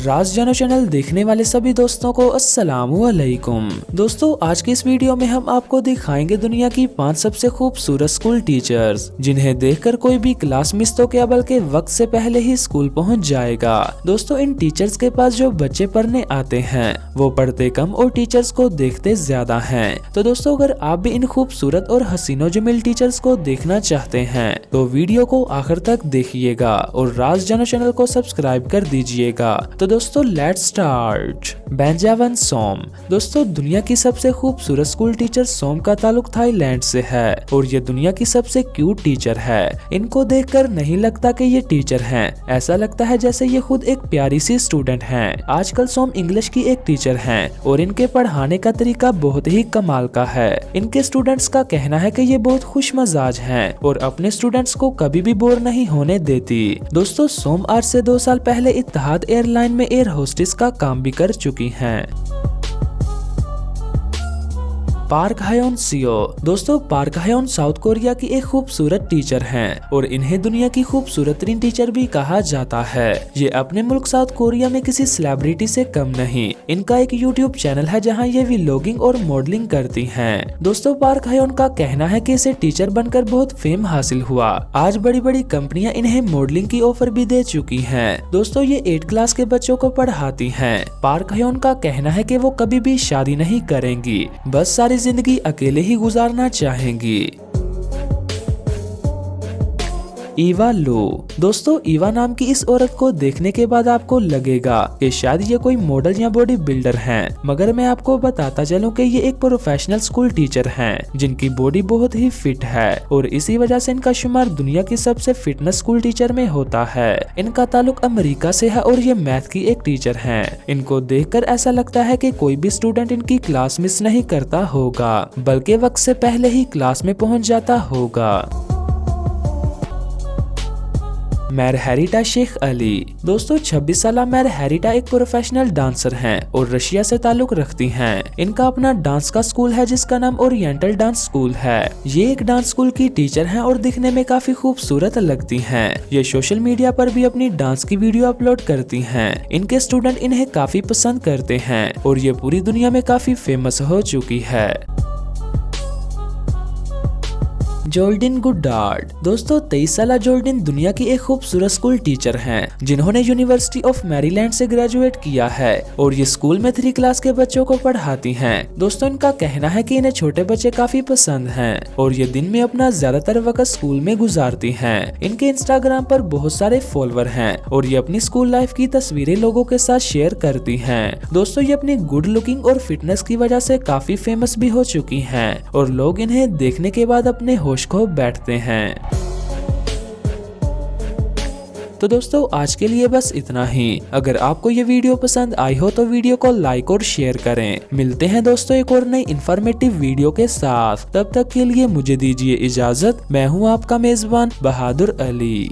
राज जानो चैनल देखने वाले सभी दोस्तों को अस्सलामु अलैकुम। दोस्तों, आज की इस वीडियो में हम आपको दिखाएंगे दुनिया की 5 सबसे खूबसूरत स्कूल टीचर्स, जिन्हें देखकर कोई भी क्लास मिस तो क्या बल्कि वक्त से पहले ही स्कूल पहुंच जाएगा। दोस्तों, इन टीचर्स के पास जो बच्चे पढ़ने आते हैं वो पढ़ते कम और टीचर्स को देखते ज्यादा हैं। तो दोस्तों, अगर आप भी इन खूबसूरत और हसीनो जमील टीचर्स को देखना चाहते हैं तो वीडियो को आखिर तक देखिएगा और राज जानो चैनल को सब्सक्राइब कर दीजिएगा। तो दोस्तों, लेट्स स्टार्ट। बेंजामिन सोम। दोस्तों, दुनिया की सबसे खूबसूरत स्कूल टीचर सोम का ताल्लुक थाईलैंड से है और ये दुनिया की सबसे क्यूट टीचर है। इनको देखकर नहीं लगता कि ये टीचर हैं, ऐसा लगता है जैसे ये खुद एक प्यारी सी स्टूडेंट हैं। आजकल सोम इंग्लिश की एक टीचर हैं और इनके पढ़ाने का तरीका बहुत ही कमाल का है। इनके स्टूडेंट्स का कहना है कि ये बहुत खुश मजाज हैं और अपने स्टूडेंट्स को कभी भी बोर नहीं होने देती। दोस्तों, सोम आज से 2 साल पहले इत्तेहाद एयरलाइन में एयर होस्टेस का काम भी कर चुकी हैं। पार्क हायोन सियो। दोस्तों, पार्क हायोन साउथ कोरिया की एक खूबसूरत टीचर हैं और इन्हें दुनिया की खूबसूरत तरीन टीचर भी कहा जाता है। ये अपने मुल्क साउथ कोरिया में किसी सेलिब्रिटी से कम नहीं। इनका एक यूट्यूब चैनल है जहां ये व्लॉगिंग और मॉडलिंग करती हैं। दोस्तों, पार्क हायोन का कहना है कि इसे टीचर बनकर बहुत फेम हासिल हुआ। आज बड़ी बड़ी कंपनियां इन्हें मॉडलिंग की ऑफर भी दे चुकी हैं। दोस्तों, ये 8 क्लास के बच्चों को पढ़ाती हैं। पार्क हायोन का कहना है कि वो कभी भी शादी नहीं करेंगी, बस सारी जिंदगी अकेले ही गुजारना चाहेंगी। ईवा लो। दोस्तों, ईवा नाम की इस औरत को देखने के बाद आपको लगेगा कि शायद ये कोई मॉडल या बॉडी बिल्डर हैं, मगर मैं आपको बताता चलूं कि ये एक प्रोफेशनल स्कूल टीचर हैं जिनकी बॉडी बहुत ही फिट है और इसी वजह से इनका शुमार दुनिया की सबसे फिटनेस स्कूल टीचर में होता है। इनका ताल्लुक अमेरिका से है और ये मैथ की एक टीचर हैं। इनको देखकर ऐसा लगता है कि कोई भी स्टूडेंट इनकी क्लास मिस नहीं करता होगा, बल्कि वक्त से पहले ही क्लास में पहुंच जाता होगा। मैरहेरिटा शेख अली। दोस्तों, 26 साल मैरहेरिटा एक प्रोफेशनल डांसर हैं और रशिया से ताल्लुक रखती हैं। इनका अपना डांस का स्कूल है जिसका नाम ओरिएंटल डांस स्कूल है। ये एक डांस स्कूल की टीचर हैं और दिखने में काफी खूबसूरत लगती हैं। ये सोशल मीडिया पर भी अपनी डांस की वीडियो अपलोड करती हैं। इनके स्टूडेंट इन्हें काफी पसंद करते हैं और ये पूरी दुनिया में काफी फेमस हो चुकी है। जोल्डिन गुडार्ड। दोस्तों, 23 साल जोल्डिन दुनिया की एक खूबसूरत स्कूल टीचर हैं जिन्होंने यूनिवर्सिटी ऑफ मैरीलैंड से ग्रेजुएट किया है और ये स्कूल में 3 क्लास के बच्चों को पढ़ाती हैं। दोस्तों, इनका कहना है कि इन्हें छोटे बच्चे काफी पसंद हैं और ये दिन में अपना ज्यादातर वक्त स्कूल में गुजारती हैं। इनके इंस्टाग्राम पर बहुत सारे फॉलोअर हैं और ये अपनी स्कूल लाइफ की तस्वीरें लोगों के साथ शेयर करती हैं। दोस्तों, ये अपनी गुड लुकिंग और फिटनेस की वजह से काफी फेमस भी हो चुकी हैं और लोग इन्हें देखने के बाद अपने होश को बैठते हैं। तो दोस्तों, आज के लिए बस इतना ही। अगर आपको ये वीडियो पसंद आई हो तो वीडियो को लाइक और शेयर करें। मिलते हैं दोस्तों एक और नई इन्फॉर्मेटिव वीडियो के साथ। तब तक के लिए मुझे दीजिए इजाजत। मैं हूँ आपका मेजबान बहादुर अली।